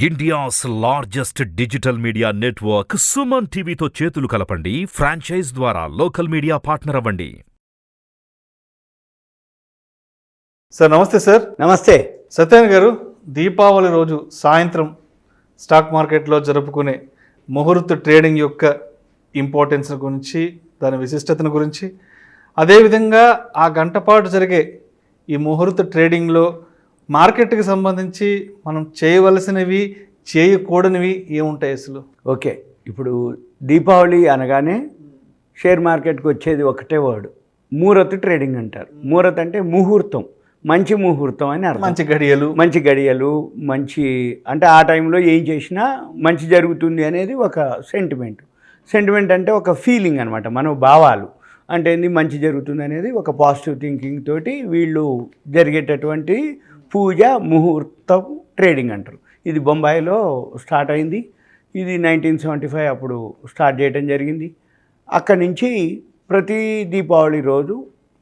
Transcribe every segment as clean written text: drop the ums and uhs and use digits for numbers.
India's largest digital media network Suman టీవీతో చేతులు కలపండి. ఫ్రాంచైజ్ ద్వారా లోకల్ మీడియా పార్ట్నర్ అవ్వండి. సార్ నమస్తే. సార్ నమస్తే. సత్యనారాయణ గారు, దీపావళి రోజు సాయంత్రం స్టాక్ మార్కెట్లో జరుపుకునే ముహూర్త ట్రేడింగ్ యొక్క ఇంపార్టెన్స్ గురించి, దాని విశిష్టతను గురించి, అదేవిధంగా ఆ గంట పాటు జరిగే ఈ ముహూర్త ట్రేడింగ్లో మార్కెట్కి సంబంధించి మనం చేయవలసినవి, చేయకూడనివి ఏముంటాయి అసలు? ఓకే, ఇప్పుడు దీపావళి అనగానే షేర్ మార్కెట్కి వచ్చేది ఒకటే వర్డ్, ముహూర్త ట్రేడింగ్ అంటారు. ముహూర్తం అంటే ముహూర్తం, మంచి ముహూర్తం అని అర్థం. మంచి గడియలు, మంచి అంటే ఆ టైంలో ఏం చేసినా మంచి జరుగుతుంది అనేది ఒక సెంటిమెంట్ అంటే ఒక ఫీలింగ్ అనమాట. మన భావాలు అంటే ఏంది, మంచి జరుగుతుంది అనేది ఒక పాజిటివ్ థింకింగ్ తోటి వీళ్ళు జరిగేటటువంటి పూజ ముహూర్తం ట్రేడింగ్ అంటారు. ఇది బొంబాయిలో స్టార్ట్ అయింది. ఇది 1975 అప్పుడు స్టార్ట్ చేయడం జరిగింది. అక్కడి నుంచి ప్రతి దీపావళి రోజు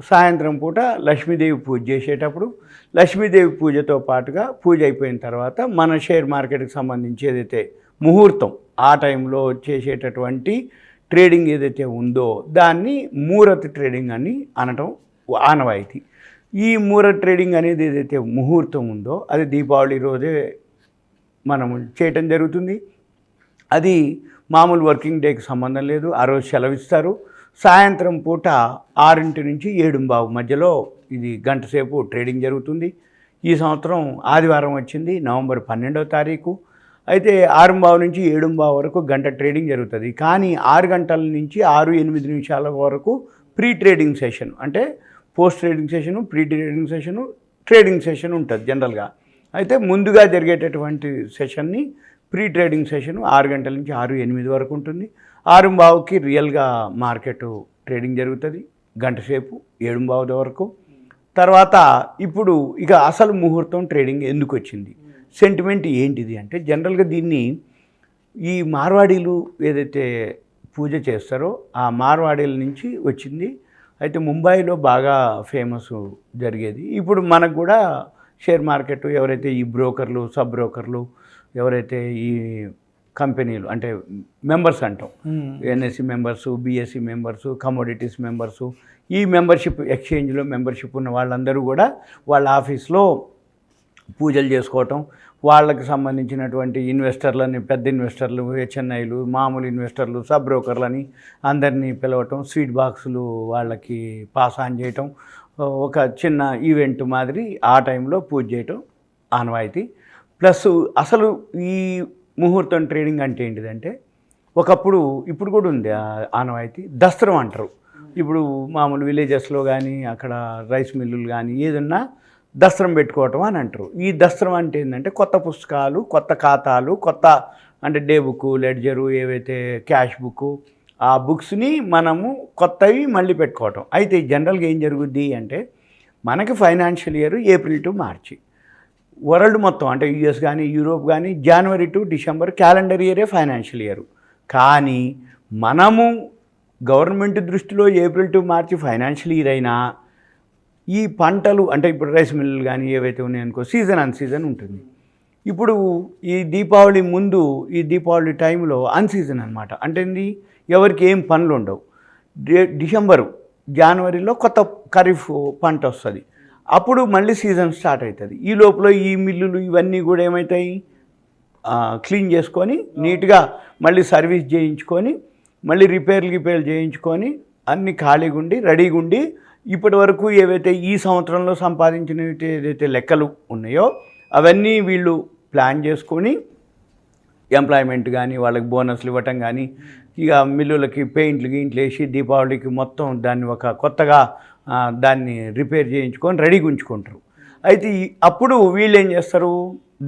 సాయంత్రం పూట లక్ష్మీదేవి పూజ చేసేటప్పుడు, లక్ష్మీదేవి పూజతో పాటుగా పూజ అయిపోయిన తర్వాత మన షేర్ మార్కెట్కి సంబంధించి ఏదైతే ముహూర్తం ఆ టైంలో చేసేటటువంటి ట్రేడింగ్ ఏదైతే ఉందో దాన్ని ముహూర్త ట్రేడింగ్ అని అనటం ఆనవాయితీ. ఈ ముహూర్త ట్రేడింగ్ అనేది ఏదైతే ముహూర్తం ఉందో అది దీపావళి రోజే మనం చేయటం జరుగుతుంది. అది మామూలు వర్కింగ్ డేకి సంబంధం లేదు. ఆ రోజు సెలవిస్తారు. సాయంత్రం పూట 6 నుంచి 7:15 మధ్యలో ఇది గంట సేపు ట్రేడింగ్ జరుగుతుంది. ఈ సంవత్సరం ఆదివారం వచ్చింది, నవంబర్ 12వ తారీఖు. అయితే 6:15 నుంచి 7:15 వరకు గంట ట్రేడింగ్ జరుగుతుంది. కానీ 6 గంటల నుంచి 6-8 నిమిషాల వరకు ప్రీ ట్రేడింగ్ సెషన్, అంటే post trading session, pre trading session, trading session ఉంటుంది జనరల్గా. అయితే ముందుగా జరిగేటటువంటి సెషన్ని ప్రీ ట్రేడింగ్ సెషన్ 6 గంటల నుంచి 6-8 వరకు ఉంటుంది. 6:15కి రియల్గా మార్కెట్ ట్రేడింగ్ జరుగుతుంది గంట సేపు, 7:15 వరకు. తర్వాత ఇప్పుడు ఇక అసలు ముహూర్తం ట్రేడింగ్ ఎందుకు వచ్చింది, సెంటిమెంట్ ఏంటిది అంటే, జనరల్గా దీన్ని ఈ మార్వాడీలు ఏదైతే పూజ చేస్తారో ఆ మార్వాడీల నుంచి వచ్చింది. అయితే ముంబైలో బాగా ఫేమస్ జరిగేది. ఇప్పుడు మనకు కూడా షేర్ మార్కెట్ ఎవరైతే ఈ బ్రోకర్లు, సబ్ బ్రోకర్లు, ఎవరైతే ఈ కంపెనీలు అంటే మెంబర్స్ అంటాం, NSE members, BSE members, commodities members, ఈ మెంబర్షిప్ ఎక్స్చేంజ్లో మెంబర్షిప్ ఉన్న వాళ్ళందరూ కూడా వాళ్ళ ఆఫీస్లో పూజలు చేసుకోవటం, వాళ్ళకి సంబంధించినటువంటి ఇన్వెస్టర్లని, పెద్ద ఇన్వెస్టర్లు, హెచ్ఎన్ఐలు, మామూలు ఇన్వెస్టర్లు, సబ్ బ్రోకర్లని అందరినీ పిలవటం, స్వీట్ బాక్సులు వాళ్ళకి పాస్ ఆన్ చేయటం, ఒక చిన్న ఈవెంట్ మాదిరి ఆ టైంలో పూజ చేయటం ఆనవాయితీ. ప్లస్ అసలు ఈ ముహూర్తం ట్రేడింగ్ అంటే ఏంటిదంటే, ఒకప్పుడు, ఇప్పుడు కూడా ఉంది ఆనవాయితీ, దస్త్రం అంటారు. ఇప్పుడు మామూలు విలేజెస్లో కానీ అక్కడ రైస్ మిల్లులు కానీ ఏదన్నా దస్త్రం పెట్టుకోవటం అని అంటారు. ఈ దస్త్రం అంటే ఏంటంటే కొత్త పుస్తకాలు, కొత్త ఖాతాలు, కొత్త అంటే డే బుక్, లెడ్జరు, ఏవైతే క్యాష్ బుక్, ఆ బుక్స్ని మనము కొత్తవి మళ్ళీ పెట్టుకోవటం. అయితే జనరల్గా ఏం జరుగుద్ది అంటే, మనకి financial year April to March, world మొత్తం అంటే యుఎస్ కానీ యూరోప్ కానీ జనవరి టు డిసెంబర్ క్యాలెండర్ ఇయరే ఫైనాన్షియల్ ఇయర్. కానీ మనము గవర్నమెంట్ దృష్టిలో April to March financial year అయినా ఈ పంటలు అంటే ఇప్పుడు రైస్ మిల్లులు కానీ ఏవైతే ఉన్నాయనుకో, సీజన్ అన్సీజన్ ఉంటుంది. ఇప్పుడు ఈ దీపావళి ముందు, ఈ దీపావళి టైంలో అన్సీజన్ అనమాట. అంటే ఎవరికి ఏం పనులు ఉండవు. డిసెంబరు, జనవరిలో కొత్త ఖరీఫ్ పంట వస్తుంది. అప్పుడు మళ్ళీ సీజన్ స్టార్ట్ అవుతుంది. ఈ లోపల ఈ మిల్లులు ఇవన్నీ కూడా ఏమవుతాయి, క్లీన్ చేసుకొని నీట్గా మళ్ళీ సర్వీస్ చేయించుకొని, మళ్ళీ రిపేర్లు చేయించుకొని అన్నీ ఖాళీగా ఉండి రెడీగా ఉండి, ఇప్పటి వరకు ఏవైతే ఈ సంవత్సరంలో సంపాదించిన ఏదైతే లెక్కలు ఉన్నాయో అవన్నీ వీళ్ళు ప్లాన్ చేసుకొని ఎంప్లాయ్మెంట్ కానీ వాళ్ళకి బోనస్లు ఇవ్వటం కానీ, ఇక మిల్లులకి పెయింట్లు వేసి దీపావళికి మొత్తం దాన్ని ఒక కొత్తగా దాన్ని రిపేర్ చేయించుకొని రెడీగా ఉంచుకుంటారు. అయితే అప్పుడు వీళ్ళు ఏం చేస్తారు,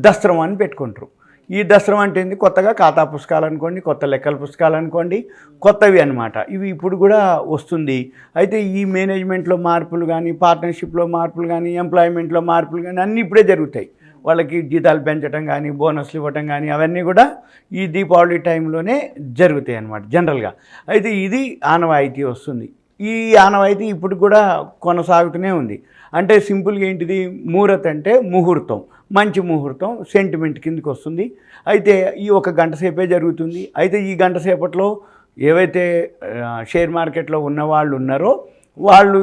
దస్త్రం అని పెట్టుకుంటారు. ఈ దస్త్రం అంటే ఏంది, కొత్తగా ఖాతా పుస్తకాలు అనుకోండి, కొత్త లెక్కల పుస్తకాలు అనుకోండి, కొత్తవి అనమాట. ఇవి ఇప్పుడు కూడా వస్తుంది. అయితే ఈ మేనేజ్మెంట్లో మార్పులు కానీ, పార్ట్నర్షిప్లో మార్పులు కానీ, ఎంప్లాయ్మెంట్లో మార్పులు కానీ అన్నీ ఇప్పుడే జరుగుతాయి. వాళ్ళకి జీతాలు పెంచడం కానీ, బోనస్లు ఇవ్వటం కానీ అవన్నీ కూడా ఈ దీపావళి టైంలోనే జరుగుతాయి అన్నమాట జనరల్గా. అయితే ఇది ఆనవాయితీ వస్తుంది. ఈ ఆనవాయితీ ఇప్పుడు కూడా కొనసాగుతూనే ఉంది. అంటే సింపుల్గా ఏంటిది, ముహూర్తం అంటే ముహూర్తం, మంచి ముహూర్తం సెంటిమెంట్ కిందకి వస్తుంది. అయితే ఈ ఒక గంట సేపే జరుగుతుంది. అయితే ఈ గంట సేపట్లో ఏవైతే షేర్ మార్కెట్లో ఉన్న వాళ్ళు ఉన్నారో వాళ్ళు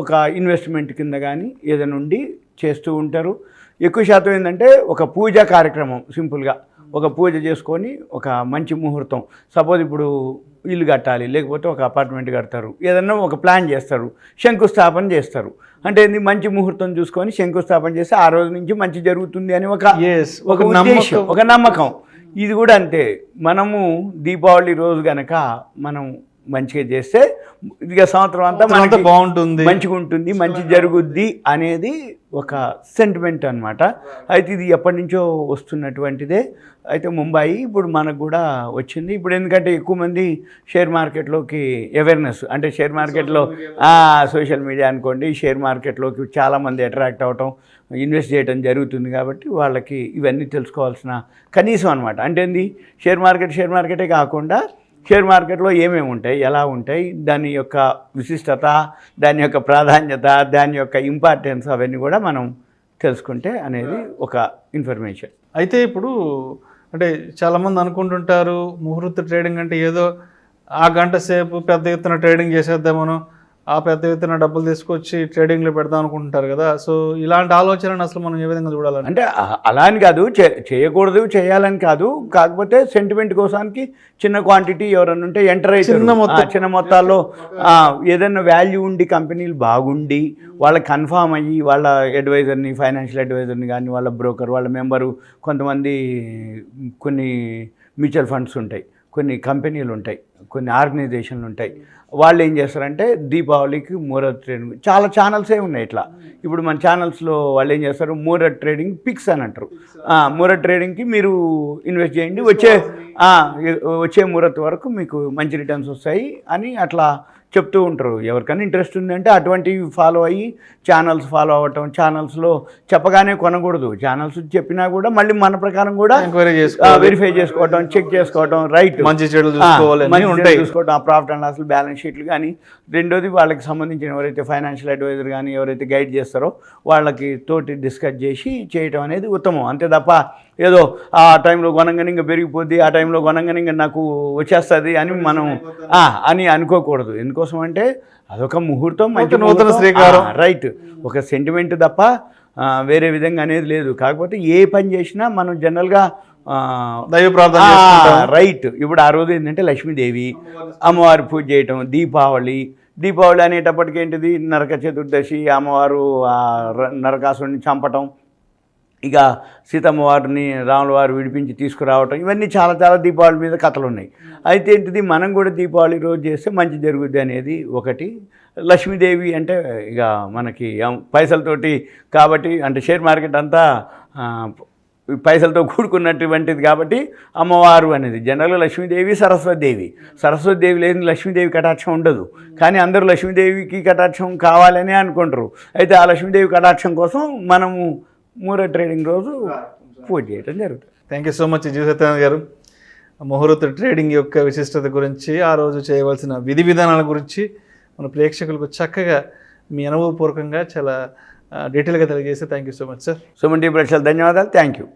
ఒక ఇన్వెస్ట్మెంట్ కింద కానీ ఏదైనా ఉండి చేస్తూ ఉంటారు. ఎక్కువ శాతం ఏంటంటే ఒక పూజా కార్యక్రమం, సింపుల్గా ఒక పూజ చేసుకొని ఒక మంచి ముహూర్తం, సపోజ్ ఇప్పుడు ఇల్లు కట్టాలి, లేకపోతే ఒక అపార్ట్మెంట్ కడతారు, ఏదన్నా ఒక ప్లాన్ చేస్తారు, శంకుస్థాపన చేస్తారు. అంటే ఏంది, మంచి ముహూర్తం చూసుకొని శంకుస్థాపన చేసి ఆ రోజు నుంచి మంచి జరుగుతుంది అని ఒక ఉద్దేశం, ఒక నమ్మకం. ఇది కూడా అంతే. మనము దీపావళి రోజు కనుక మనం మంచిగా చేస్తే ఇక సంవత్సరం అంతా మనకి బాగుంటుంది, మంచిగా ఉంటుంది, మంచి జరుగుద్ది అనేది ఒక సెంటిమెంట్ అనమాట. అయితే ఇది ఎప్పటి నుంచో వస్తున్నటువంటిదే. అయితే ముంబై ఇప్పుడు మనకు కూడా వచ్చింది. ఇప్పుడు ఎందుకంటే ఎక్కువ మంది షేర్ మార్కెట్లోకి అవేర్నెస్, అంటే షేర్ మార్కెట్లో సోషల్ మీడియా అనుకోండి, షేర్ మార్కెట్లోకి చాలామంది అట్రాక్ట్ అవ్వటం, ఇన్వెస్ట్ చేయడం జరుగుతుంది. కాబట్టి వాళ్ళకి ఇవన్నీ తెలుసుకోవాల్సిన కనీసం అనమాట. అంటే ఏంది, షేర్ మార్కెటే కాకుండా షేర్ మార్కెట్లో ఏమేమి ఉంటాయి, ఎలా ఉంటాయి, దాని యొక్క విశిష్టత, దాని యొక్క ప్రాధాన్యత, దాని యొక్క ఇంపార్టెన్స్, అవన్నీ కూడా మనం తెలుసుకుంటే అనేది ఒక ఇన్ఫర్మేషన్. అయితే ఇప్పుడు అంటే చాలామంది అనుకుంటుంటారు ముహూర్త ట్రేడింగ్ అంటే ఏదో ఆ గంట సేపు పెద్ద ఎత్తున ట్రేడింగ్ చేసేద్దామను, ఆ పెద్ద ఎత్తున డబ్బులు తీసుకొచ్చి ట్రేడింగ్లో పెడదాం అనుకుంటుంటారు కదా. సో ఇలాంటి ఆలోచనను అసలు మనం ఏ విధంగా చూడాలని? అంటే అలా అని కాదు, చేయకూడదు, చేయాలని కాదు. కాకపోతే సెంటిమెంట్ కోసానికి చిన్న క్వాంటిటీ ఎవరన్నా ఉంటే ఎంటర్ అయితే చిన్న మొత్తాల్లో ఏదైనా వాల్యూ ఉండి, కంపెనీలు బాగుండి, వాళ్ళకి కన్ఫామ్ అయ్యి, వాళ్ళ అడ్వైజర్ని, ఫైనాన్షియల్ అడ్వైజర్ని కానీ, వాళ్ళ బ్రోకర్, వాళ్ళ మెంబరు, కొంతమంది కొన్ని మ్యూచువల్ ఫండ్స్ ఉంటాయి, కొన్ని కంపెనీలు ఉంటాయి, కొన్ని ఆర్గనైజేషన్లు ఉంటాయి. వాళ్ళు ఏం చేస్తారంటే దీపావళికి ముహూర్త ట్రేడింగ్, చాలా ఛానల్సే ఉన్నాయి ఇట్లా. ఇప్పుడు మన ఛానల్స్లో వాళ్ళు ఏం చేస్తారు, ముహూర్త ట్రేడింగ్ పిక్స్ అని అంటారు. ముహూర్త ట్రేడింగ్కి మీరు ఇన్వెస్ట్ చేయండి, వచ్చే ముహూర్త వరకు మీకు మంచి రిటర్న్స్ వస్తాయి అని అట్లా చెప్తూ ఉంటారు. ఎవరికైనా ఇంట్రెస్ట్ ఉందంటే అటువంటివి ఫాలో అయ్యి ఛానల్స్ ఫాలో అవ్వటం, ఛానల్స్లో చెప్పగానే కొనకూడదు, ఛానల్స్ చెప్పినా కూడా మళ్ళీ మన ప్రకారం కూడా వెరిఫై చేసుకోవటం, చెక్ చేసుకోవటం, రైట్, మంచి చూసుకోవటం, ఆ ప్రాఫిట్ అండ్ లాస్ బ్యాలెన్స్ షీట్లు కానీ. రెండోది వాళ్ళకి సంబంధించిన ఎవరైతే ఫైనాన్షియల్ అడ్వైజర్ కానీ ఎవరైతే గైడ్ చేస్తారో వాళ్ళకి తోటి డిస్కస్ చేసి చేయటం అనేది ఉత్తమం. అంతే తప్ప ఏదో ఆ టైంలో కొనంగానే ఇంకా పెరిగిపోద్ది, ఆ టైంలో కొనంగానే ఇంకా నాకు వచ్చేస్తుంది అని మనం అని అనుకోకూడదు. ఎందుకోసం అంటే అదొక ముహూర్తం, మంచి నూతన శ్రీకారం, రైట్, ఒక సెంటిమెంట్ తప్ప వేరే విధంగా అనేది లేదు. కాకపోతే ఏ పని చేసినా మనం జనరల్గా దైవ ప్రార్థన, రైట్. ఇప్పుడు ఆ రోజు ఏంటంటే లక్ష్మీదేవి అమ్మవారి పూజ చేయటం, దీపావళి అనేటప్పటికి ఏంటిది, నరక చతుర్దశి, అమ్మవారు నరకాసుని చంపటం, ఇక సీతమ్మ వారిని రాముల వారు విడిపించి తీసుకురావటం, ఇవన్నీ చాలా చాలా దీపావళి మీద కథలు ఉన్నాయి. అయితే ఏంటిది, మనం కూడా దీపావళి రోజు చేస్తే మంచి జరుగుద్ది అనేది ఒకటి. లక్ష్మీదేవి అంటే ఇక మనకి పైసలతోటి కాబట్టి, అంటే షేర్ మార్కెట్ అంతా పైసలతో కూడుకున్నటువంటిది కాబట్టి అమ్మవారు అనేది జనరల్గా లక్ష్మీదేవి, సరస్వతిదేవి లేని లక్ష్మీదేవి కటాక్షం ఉండదు. కానీ అందరూ లక్ష్మీదేవికి కటాక్షం కావాలనే అనుకుంటారు. అయితే ఆ లక్ష్మీదేవి కటాక్షం కోసం మనము ముహూర్త ట్రేడింగ్ రోజు పూజ చేయడం జరుగుతుంది. Thank you so much G Satyanarayana గారు. ముహూర్త ట్రేడింగ్ యొక్క విశిష్టత గురించి, ఆ రోజు చేయవలసిన విధి విధానాల గురించి మన ప్రేక్షకులకు చక్కగా మీ అనుభవపూర్వకంగా చాలా డీటెయిల్గా తెలియజేస్తే thank you so much sir. Suman TV ప్రేక్షకులకు ధన్యవాదాలు. Thank you.